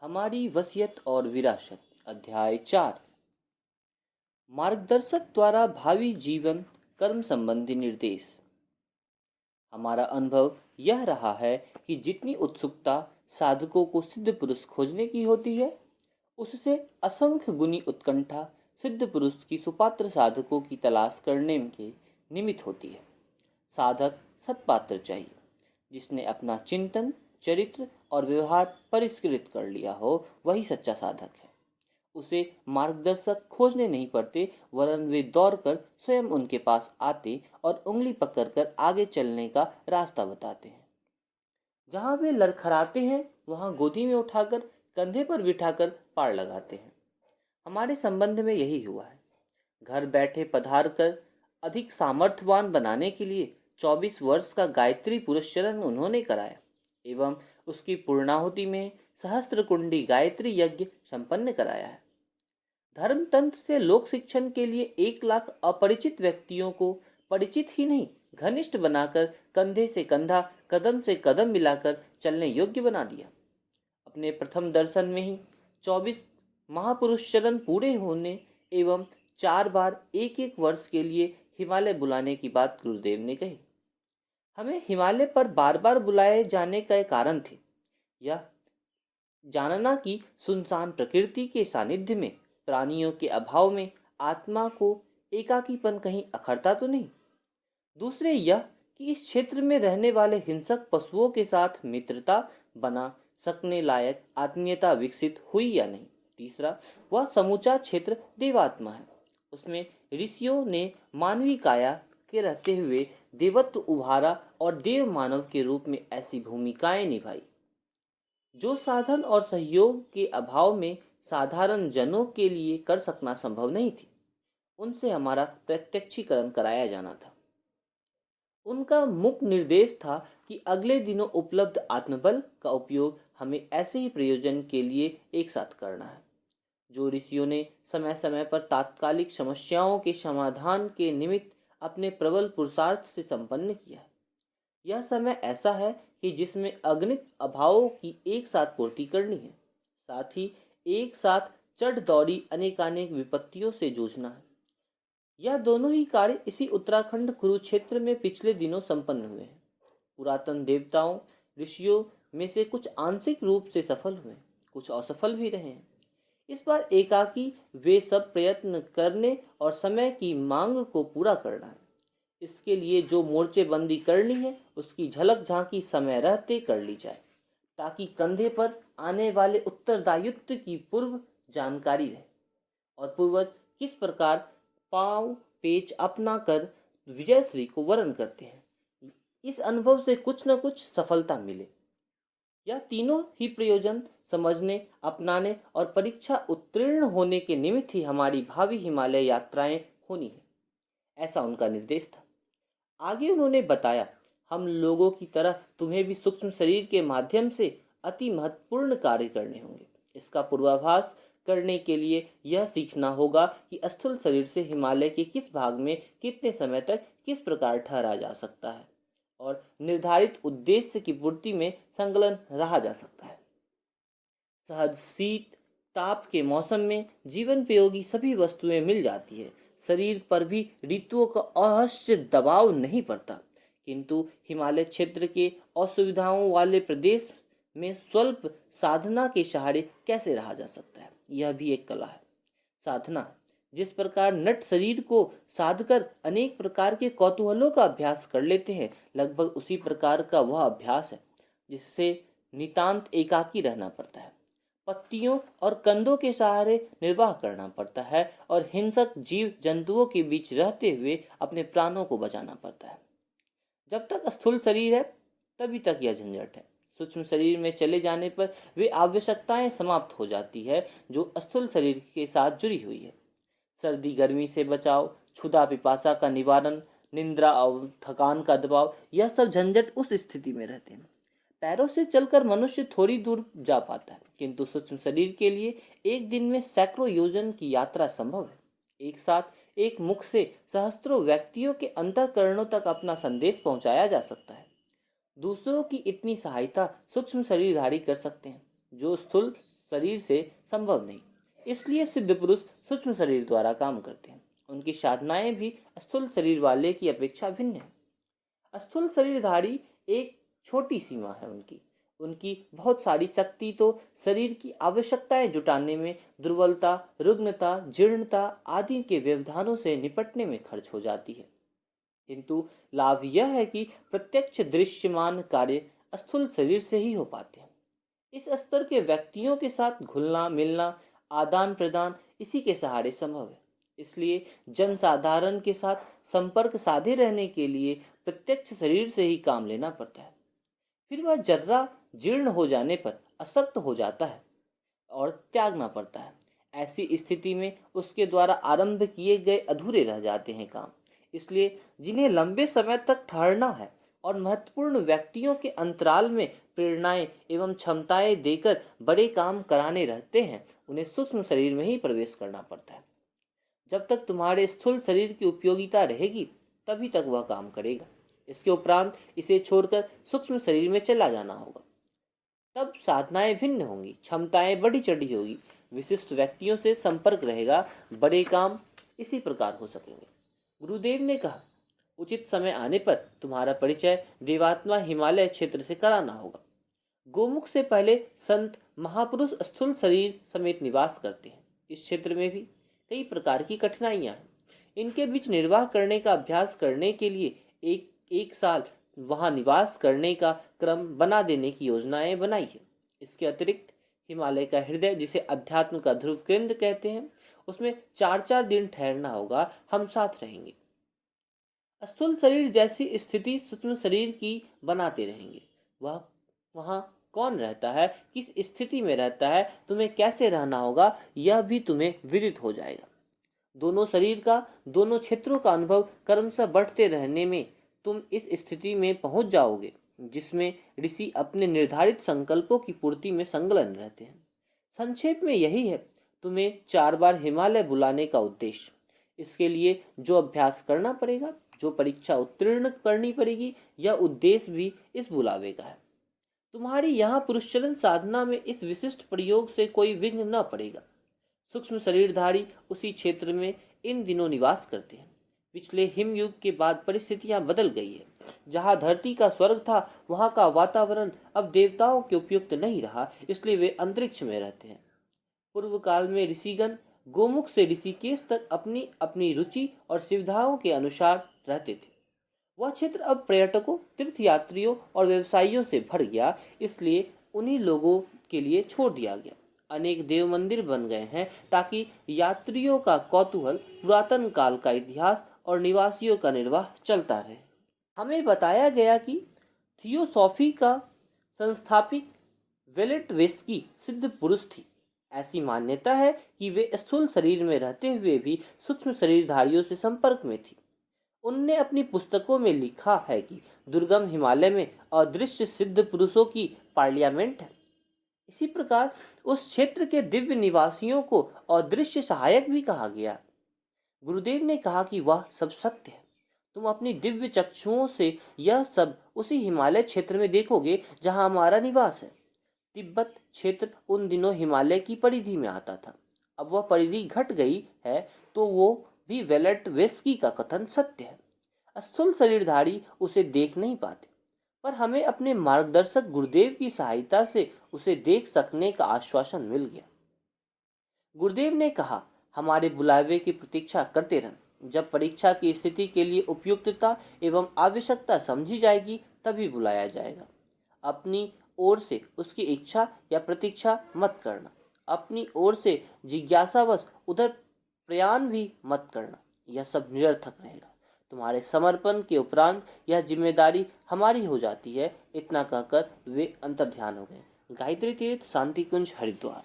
हमारी वसीयत और विरासत। अध्याय 4। मार्गदर्शक द्वारा भावी जीवन कर्म संबंधी निर्देश। हमारा अनुभव यह रहा है कि जितनी उत्सुकता साधकों को सिद्ध पुरुष खोजने की होती है, उससे असंख्य गुनी उत्कंठा सिद्ध पुरुष की सुपात्र साधकों की तलाश करने के निमित्त होती है। साधक सत्पात्र चाहिए, जिसने अपना चिंतन, चरित्र और व्यवहार परिष्कृत कर लिया हो, वही सच्चा साधक है। उसे मार्गदर्शक खोजने नहीं पड़ते, वरन वे दौड़कर स्वयं उनके पास आते और उंगली पकड़कर आगे चलने का रास्ता बताते हैं। जहाँ वे लड़खड़ाते हैं, वहाँ गोदी में उठाकर, कंधे पर बिठाकर पार लगाते हैं। हमारे संबंध में यही हुआ है। घर बैठे पधार कर अधिक सामर्थ्यवान बनाने के लिए 24 वर्ष का गायत्री पुरस्चरण उन्होंने कराया एवं उसकी पूर्णाहुति में सहस्त्र कुंडी गायत्री यज्ञ संपन्न कराया है। धर्मतंत्र से लोक शिक्षण के लिए 1 लाख अपरिचित व्यक्तियों को परिचित ही नहीं, घनिष्ठ बनाकर कंधे से कंधा, कदम से कदम मिलाकर चलने योग्य बना दिया। अपने प्रथम दर्शन में ही 24 महापुरुष चरण पूरे होने एवं 4 बार 1-1 वर्ष के लिए हिमालय बुलाने की बात गुरुदेव ने कही। हमें हिमालय पर बार बार बुलाए जाने का कारण थे यह जानना कि सुनसान प्रकृति के सानिध्य में, प्राणियों के अभाव में आत्मा को एकाकीपन कहीं अखरता तो नहीं। दूसरे यह कि इस क्षेत्र में रहने वाले हिंसक पशुओं के साथ मित्रता बना सकने लायक आत्मीयता विकसित हुई या नहीं। तीसरा, वह समूचा क्षेत्र देवात्मा है। उसमें ऋषियों ने मानवीय काया के रहते हुए देवत्व उभारा और देव मानव के रूप में ऐसी भूमिकाएं निभाई जो साधन और सहयोग के अभाव में साधारण जनों के लिए कर सकना संभव नहीं थी। उनसे हमारा प्रत्यक्षीकरण कराया जाना था। उनका मुख्य निर्देश था कि अगले दिनों उपलब्ध आत्मबल का उपयोग हमें ऐसे ही प्रयोजन के लिए एक साथ करना है जो ऋषियों ने समय समय पर तात्कालिक समस्याओं के समाधान के निमित्त अपने प्रबल पुरुषार्थ से संपन्न किया है। यह समय ऐसा है कि जिसमें अगणित अभावों की एक साथ पूर्ति करनी है, साथ ही एक साथ चढ़ दौड़ी अनेकानेक विपत्तियों से जूझना है। यह दोनों ही कार्य इसी उत्तराखंड कुरुक्षेत्र में पिछले दिनों संपन्न हुए हैं। पुरातन देवताओं, ऋषियों में से कुछ आंशिक रूप से सफल हुए, कुछ असफल भी रहे हैं। इस बार एकाकी वे सब प्रयत्न करने और समय की मांग को पूरा करना है। इसके लिए जो मोर्चेबंदी करनी है, उसकी झलक झांकी समय रहते कर ली जाए, ताकि कंधे पर आने वाले उत्तरदायित्व की पूर्व जानकारी रहे और पूर्वज किस प्रकार पांव पेच अपना कर विजयश्री को वरण करते हैं, इस अनुभव से कुछ न कुछ सफलता मिले। यह तीनों ही प्रयोजन समझने, अपनाने और परीक्षा उत्तीर्ण होने के निमित्त ही हमारी भावी हिमालय यात्राएं होनी है, ऐसा उनका निर्देश था। आगे उन्होंने बताया, हम लोगों की तरह तुम्हें भी सूक्ष्म शरीर के माध्यम से अति महत्वपूर्ण कार्य करने होंगे। इसका पूर्वाभास करने के लिए यह सीखना होगा कि स्थूल शरीर से हिमालय के किस भाग में कितने समय तक किस प्रकार ठहरा जा सकता है और निर्धारित उद्देश्य की पूर्ति में संलग्न रहा जा सकता है। सहज शीत ताप के मौसम में जीवन उपयोगी सभी वस्तुएं मिल जाती है। शरीर पर भी ऋतुओं का अवश्य दबाव नहीं पड़ता, किंतु हिमालय क्षेत्र के असुविधाओं वाले प्रदेश में स्वल्प साधना के सहारे कैसे रहा जा सकता है, यह भी एक कला है। साधना जिस प्रकार नट शरीर को साधकर अनेक प्रकार के कौतूहलों का अभ्यास कर लेते हैं, लगभग उसी प्रकार का वह अभ्यास है जिससे नितांत एकाकी रहना पड़ता है, पत्तियों और कंदों के सहारे निर्वाह करना पड़ता है और हिंसक जीव जंतुओं के बीच रहते हुए अपने प्राणों को बचाना पड़ता है। जब तक स्थूल शरीर है, तभी तक यह झंझट है। सूक्ष्म शरीर में चले जाने पर वे आवश्यकताएं समाप्त हो जाती है जो स्थूल शरीर के साथ जुड़ी हुई है। सर्दी गर्मी से बचाव, क्षुधा पिपासा का निवारण, निंद्रा और थकान का दबाव, यह सब झंझट उस स्थिति में रहते हैं। पैरों से चलकर मनुष्य थोड़ी दूर जा पाता है, किंतु सूक्ष्म शरीर के लिए एक दिन में सैकड़ों योजन की यात्रा संभव है। एक साथ एक मुख से सहस्त्रों व्यक्तियों के अंतःकरणों तक अपना संदेश पहुंचाया जा सकता है। दूसरों की इतनी सहायता सूक्ष्म शरीरधारी कर सकते हैं जो स्थूल शरीर से संभव नहीं। इसलिए सिद्ध पुरुष सूक्ष्म शरीर द्वारा काम करते हैं। उनकी साधनाएं भी स्थूल शरीर वाले की अपेक्षा भिन्न है। स्थूल शरीरधारी एक छोटी सीमा है उनकी। उनकी बहुत सारी शक्ति तो शरीर की आवश्यकताएं जुटाने में, दुर्बलता, रुग्णता, जीर्णता आदि के व्यवधानों से निपटने में खर्च हो जाती है। किंतु लाभ यह है कि प्रत्यक्ष दृश्यमान कार्य स्थूल शरीर से ही हो पाते हैं। इस स्तर के व्यक्तियों के साथ घुलना मिलना, आदान प्रदान इसी के सहारे संभव है। इसलिए जनसाधारण के साथ संपर्क साधे रहने के लिए प्रत्यक्ष शरीर से ही काम लेना पड़ता है। फिर वह जर्रा जीर्ण हो जाने पर अशक्त हो जाता है और त्यागना पड़ता है। ऐसी स्थिति में उसके द्वारा आरंभ किए गए अधूरे रह जाते हैं काम। इसलिए जिन्हें लंबे समय तक ठहरना है और महत्वपूर्ण व्यक्तियों के अंतराल में प्रेरणाएं एवं क्षमताएं देकर बड़े काम कराने रहते हैं, उन्हें सूक्ष्म शरीर में ही प्रवेश करना पड़ता है। जब तक तुम्हारे स्थूल शरीर की उपयोगिता रहेगी तभी तक वह काम करेगा। इसके उपरांत इसे छोड़कर सूक्ष्म शरीर में चला जाना होगा। तब साधनाएं भिन्न होंगी, क्षमताएं बढ़ी चढ़ी होगी, विशिष्ट व्यक्तियों से संपर्क रहेगा, बड़े काम इसी प्रकार हो सकेंगे। गुरुदेव ने कहा, उचित समय आने पर तुम्हारा परिचय देवात्मा हिमालय क्षेत्र से कराना होगा। गोमुख से पहले संत महापुरुष स्थूल शरीर समेत निवास करते हैं। इस क्षेत्र में भी कई प्रकार की कठिनाइयां हैं। इनके बीच निर्वाह करने का अभ्यास करने के लिए एक साल वहां निवास करने का क्रम बना देने की योजनाएं बनाई है। इसके अतिरिक्त हिमालय का हृदय, जिसे अध्यात्म का ध्रुव केंद्र कहते हैं, उसमें 4-4 दिन ठहरना होगा। हम साथ रहेंगे। स्थूल शरीर जैसी स्थिति सूक्ष्म शरीर की बनाते रहेंगे। वह वहां कौन रहता है, किस स्थिति में रहता है, तुम्हें कैसे रहना होगा, यह भी तुम्हें विदित हो जाएगा। दोनों शरीर का, दोनों क्षेत्रों का अनुभव क्रमशः बढ़ते रहने में तुम इस स्थिति में पहुंच जाओगे जिसमें ऋषि अपने निर्धारित संकल्पों की पूर्ति में संलग्न रहते हैं। संक्षेप में यही है तुम्हें 4 बार हिमालय बुलाने का उद्देश्य। इसके लिए जो अभ्यास करना पड़ेगा, जो परीक्षा उत्तीर्ण करनी पड़ेगी, यह उद्देश्य भी इस बुलावे का है। तुम्हारी यहाँ पुरुषचरण साधना में इस विशिष्ट प्रयोग से कोई विघ्न न पड़ेगा। सूक्ष्म शरीरधारी उसी क्षेत्र में इन दिनों निवास करते हैं। पिछले हिमयुग के बाद परिस्थितियां बदल गई है। जहां धरती का स्वर्ग था, वहां का वातावरण अब देवताओं के उपयुक्त नहीं रहा, इसलिए वे अंतरिक्ष में रहते हैं। पूर्व काल में ऋषिगण गोमुख से ऋषिकेश तक अपनी अपनी रुचि और सुविधाओं के अनुसार रहते थे। वह क्षेत्र अब पर्यटकों, तीर्थयात्रियों और व्यवसायियों से भर गया, इसलिए उन्हीं लोगों के लिए छोड़ दिया गया। अनेक देव मंदिर बन गए हैं ताकि यात्रियों का कौतूहल, पुरातन काल का इतिहास और निवासियों का निर्वाह चलता रहे। हमें बताया गया कि थियोसॉफी का संस्थापक वेलेटवेस्की सिद्ध पुरुष थी। ऐसी मान्यता है कि वे स्थूल शरीर में रहते हुए भी सूक्ष्म शरीरधारियों से संपर्क में थी। उनने अपनी पुस्तकों में लिखा है कि दुर्गम हिमालय में अदृश्य सिद्ध पुरुषों की पार्लियामेंट है। इसी प्रकार उस क्षेत्र के दिव्य निवासियों को अदृश्य सहायक भी कहा गया। गुरुदेव ने कहा कि वह सब सत्य है। तुम अपनी दिव्य चक्षुओं से यह सब उसी हिमालय क्षेत्र में देखोगे जहां हमारा निवास है। तिब्बत क्षेत्र उन दिनों हिमालय की परिधि में आता था। अब वह परिधि घट गई है, तो वो भी वेलेटवेस्की का कथन सत्य है। स्थूल शरीरधारी उसे देख नहीं पाते, पर हमें अपने मार्गदर्शक गुरुदेव की सहायता से उसे देख सकने का आश्वासन मिल गया। गुरुदेव ने कहा, हमारे बुलावे की प्रतीक्षा करते रहना। जब परीक्षा की स्थिति के लिए उपयुक्तता एवं आवश्यकता समझी जाएगी तभी बुलाया जाएगा। अपनी ओर से उसकी इच्छा या प्रतीक्षा मत करना। अपनी ओर से जिज्ञासावश उधर प्रयाण भी मत करना। यह सब निरर्थक रहेगा। तुम्हारे समर्पण के उपरांत यह जिम्मेदारी हमारी हो जाती है। इतना कहकर वे अंतर्ध्यान हो गए। गायत्री तीर्थ, शांति कुंज, हरिद्वार।